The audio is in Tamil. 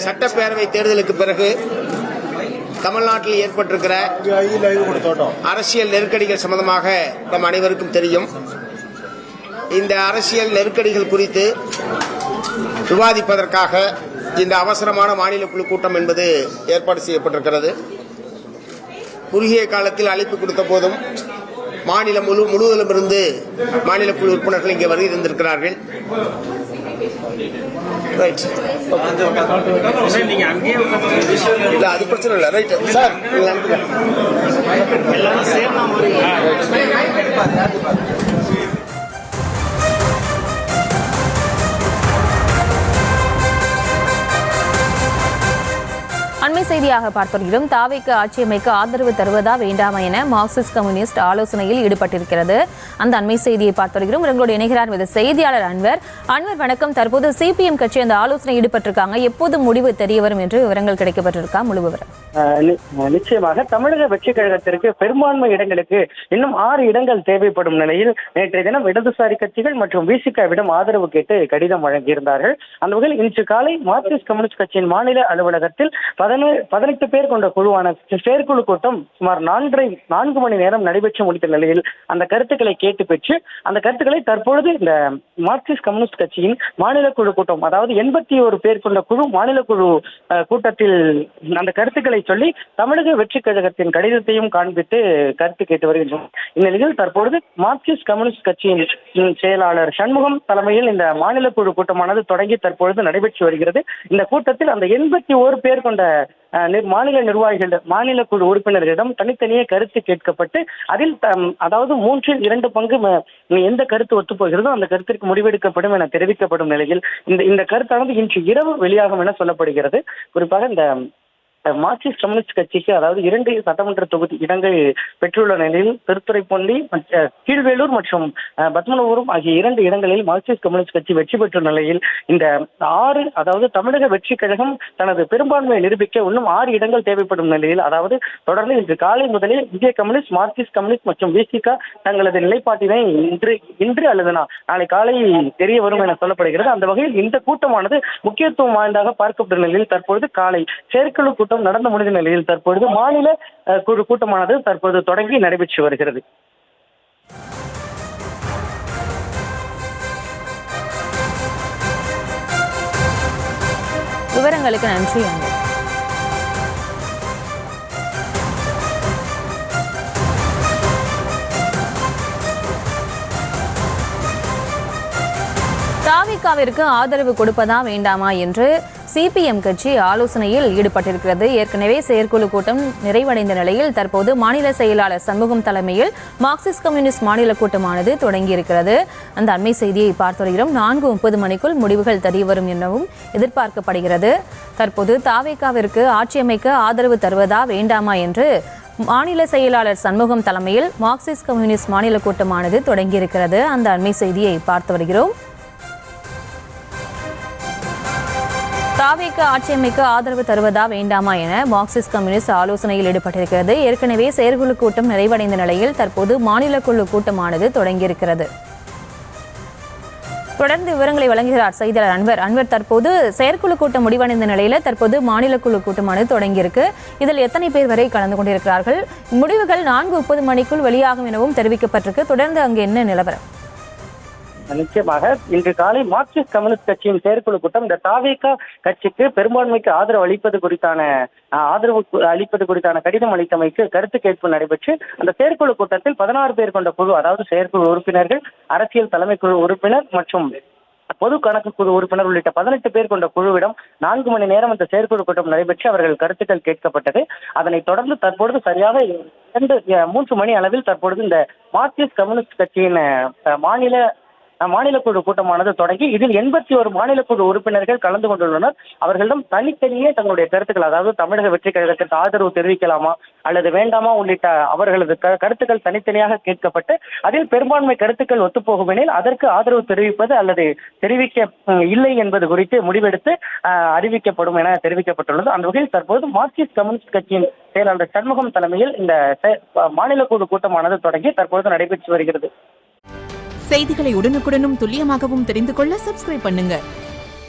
சட்டப்பேரவை தேர்தலுக்கு பிறகு தமிழ்நாட்டில் ஏற்பட்டிருக்கிற அரசியல் நெருக்கடிகள் சம்பந்தமாக நம் அனைவருக்கும் தெரியும். இந்த அரசியல் நெருக்கடிகள் குறித்து விவாதிப்பதற்காக இந்த அவசரமான மாநில குழு கூட்டம் என்பது ஏற்பாடு செய்யப்பட்டிருக்கிறது. குறுகிய காலத்தில் அழைப்பு கொடுத்த போதும் மாநிலம் முழுவதிலும் இருந்து மாநில குழு உறுப்பினர்கள் இங்கே வருகை இருந்திருக்கிறார்கள். அது பிரச்சனை இல்லை. ரைட் சார், அண்மை செய்தியாக பார்க்கிறோம். தாவேக்கு ஆட்சியமைக்க ஆதரவு தருவதா வேண்டாமா என மார்க்சிஸ்ட் கம்யூனிஸ்ட் ஆலோசனையில் ஈடுபட்டிருக்கிறது. அந்த அண்மை செய்தியை பார்க்கிறோம். எங்களோடு இணைகிறார் செய்தியாளர் அன்வர். வணக்கம். தற்போது சிபிஎம் கட்சி அந்த ஆலோசனை ஈடுபட்டிருக்காங்க. எப்போது முடிவு தெரிய வரும் என்று விவரங்கள் கிடைக்கப்பட்டிருக்கா? முழு விவரம். நிச்சயமாக தமிழக வெற்றி கழகத்திற்கு பெரும்பான்மை இடங்களுக்கு இன்னும் 6 இடங்கள் தேவைப்படும் நிலையில் நேற்றைய தினம் இடதுசாரி கட்சிகள் மற்றும் விசிகவிடம் ஆதரவு கேட்டு கடிதம் வழங்கியிருந்தார்கள். அந்த வகையில் இன்று காலை மார்க்சிஸ்ட் கம்யூனிஸ்ட் கட்சியின் மாநில அலுவலகத்தில் 18 பேர் கொண்ட குழுவான செயற்குழு கூட்டம் சுமார் 4 மணி நேரம் நடைபெற்று முடித்த நிலையில் அந்த கருத்துக்களை கேட்டு பெற்று அந்த கருத்துக்களை தற்பொழுது இந்த மார்க்சிஸ்ட் கம்யூனிஸ்ட் கட்சியின் மாநில குழு கூட்டம், அதாவது 81 பேர் கொண்ட குழு மாநில குழு கூட்டத்தில் அந்த கருத்துக்களை சொல்லி தமிழக வெற்றி கழகத்தின் கடிதத்தையும் காண்பித்து கருத்து கேட்டு வருகின்றனர். இந்நிலையில் தற்பொழுது மார்க்சிஸ்ட் கம்யூனிஸ்ட் கட்சியின் செயலாளர் சண்முகம் தலைமையில் இந்த மாநில குழு கூட்டமானது தொடங்கி தற்பொழுது நடைபெற்று வருகிறது. இந்த கூட்டத்தில் அந்த 81 பேர் கொண்ட மாநில நிர்வாகிகள் மாநில குழு உறுப்பினர்களிடம் தனித்தனியே கருத்து கேட்கப்பட்டு அதில் அதாவது 3/2 பங்கு எந்த கருத்து ஒத்துப்போகிறதோ அந்த கருத்திற்கு முடிவெடுக்கப்படும் என தெரிவிக்கப்படும் நிலையில் இந்த கருத்தானது இன்று இரவு வெளியாகும் என சொல்லப்படுகிறது. குறிப்பாக இந்த மார்க்சிஸ்ட் கம்யூனிஸ்ட் கட்சிக்கு அதாவது 2 சட்டமன்ற தொகுதி இடங்கள் பெற்றுள்ள நிலையில் திருத்துறைப்பூண்டி, கீழ்வேலூர் மற்றும் பத்மநாபபுரம் ஆகிய 2 இடங்களில் மார்க்சிஸ்ட் கம்யூனிஸ்ட் கட்சி வெற்றி பெற்ற நிலையில் இந்த 6 அதாவது தமிழக வெற்றி கழகம் தனது பெரும்பான்மையை நிரூபிக்க இன்னும் 6 இடங்கள் தேவைப்படும் நிலையில், அதாவது தொடர்ந்து இன்று காலை முதலே இந்திய கம்யூனிஸ்ட், மார்க்சிஸ்ட் கம்யூனிஸ்ட் மற்றும் விசிக தங்களது நிலைப்பாட்டினை இன்று அல்லது நாளை காலை தெரிய வரும் என சொல்லப்படுகிறது. அந்த வகையில் இந்த கூட்டமானது முக்கியத்துவம் வாய்ந்ததாக பார்க்கப்பட்ட நிலையில் தற்பொழுது காலை செயற்குழு கூட்டம் நடந்து முடிந்த நிலையில் தற்பொழுது மாநில குழு கூட்டமானது தற்போது தொடங்கி நடைபெற்று வருகிறது. விவரங்களுக்கு நன்றி. தாவேகாவிற்கு ஆதரவு கொடுப்பதா வேண்டாமா என்று சிபிஎம் கட்சி ஆலோசனையில் ஈடுபட்டிருக்கிறது. ஏற்கனவே செயற்குழு கூட்டம் நிறைவடைந்த நிலையில் தற்போது மாநில செயலாளர் சண்முகம் தலைமையில் மார்க்சிஸ்ட் கம்யூனிஸ்ட் மாநில கூட்டமானது தொடங்கியிருக்கிறது. அந்த அண்மை செய்தியை பார்த்து வருகிறோம். 4:30 மணிக்குள் முடிவுகள் தெரியவரும் எனவும் எதிர்பார்க்கப்படுகிறது. தற்போது தாவேகாவிற்கு ஆட்சியமைக்க ஆதரவு தருவதா வேண்டாமா என்று மாநில செயலாளர் சண்முகம் தலைமையில் மார்க்சிஸ்ட் கம்யூனிஸ்ட் மாநில கூட்டமானது தொடங்கியிருக்கிறது. அந்த அண்மை செய்தியை பார்த்து வருகிறோம். தாவேக்கு ஆட்சியமைக்க ஆதரவு தருவதா வேண்டாமா என மார்க்சிஸ்ட் கம்யூனிஸ்ட் ஆலோசனையில் ஈடுபட்டிருக்கிறது. ஏற்கனவே செயற்குழு கூட்டம் நிறைவடைந்த நிலையில் தற்போது மாநில குழு கூட்டமானது தொடங்கியிருக்கிறது. தொடர்ந்து விவரங்களை வழங்குகிறார் செய்தியாளர் அன்வர். தற்போது செயற்குழு கூட்டம் முடிவடைந்த நிலையில தற்போது மாநில குழு கூட்டமானது தொடங்கியிருக்கு. இதில் எத்தனை பேர் வரை கலந்து கொண்டிருக்கிறார்கள்? முடிவுகள் 4:30 மணிக்குள் வெளியாகும் எனவும் தெரிவிக்கப்பட்டிருக்கு. தொடர்ந்து அங்கு என்ன நிலவரம்? நிச்சயமாக இன்று காலை மார்க்சிஸ்ட் கம்யூனிஸ்ட் கட்சியின் செயற்குழு கூட்டம் இந்த தாவேகா கட்சிக்கு பெரும்பான்மைக்கு ஆதரவு அளிப்பது குறித்தான கடிதம் அளித்தமைக்கு கருத்து கேட்பு நடைபெற்று அந்த செயற்குழு கூட்டத்தில் 16 பேர் கொண்ட குழு, அதாவது செயற்குழு உறுப்பினர்கள், அரசியல் தலைமை குழு உறுப்பினர் மற்றும் பொது கணக்கு குழு உறுப்பினர் உள்ளிட்ட 18 பேர் கொண்ட குழுவிடம் 4 மணி நேரம் இந்த செயற்குழு கூட்டம் நடைபெற்று அவர்கள் கருத்துக்கள் கேட்கப்பட்டது. அதனைத் தொடர்ந்து தற்பொழுது சரியாக 3 மணி அளவில் தற்பொழுது இந்த மார்க்சிஸ்ட் கம்யூனிஸ்ட் கட்சியின் மாநில குழு கூட்டமானது தொடங்கி இதில் 81 மாநில குழு உறுப்பினர்கள் கலந்து கொண்டுள்ளனர். அவர்களிடம் தனித்தனியே தங்களுடைய கருத்துக்கள், அதாவது தமிழக வெற்றி கழகத்திற்கு ஆதரவு தெரிவிக்கலாமா அல்லது வேண்டாமா உள்ளிட்ட அவர்களது கருத்துக்கள் தனித்தனியாக கேட்கப்பட்டு அதில் பெரும்பான்மை கருத்துக்கள் ஒத்துப்போகுமெனில் அதற்கு ஆதரவு தெரிவிப்பது அல்லது தெரிவிக்க இல்லை என்பது குறித்து முடிவெடுத்து அறிவிக்கப்படும் என தெரிவிக்கப்பட்டுள்ளது. அந்த வகையில் தற்போது மார்க்சிஸ்ட் கம்யூனிஸ்ட் கட்சியின் செயலாளர் சண்முகம் தலைமையில் இந்த மாநில குழு கூட்டமானது தொடங்கி தற்போது நடைபெற்று வருகிறது. செய்திகளை உடனுக்குடனும் துல்லியமாகவும் தெரிந்து கொள்ள சப்ஸ்கிரைப் பண்ணுங்க.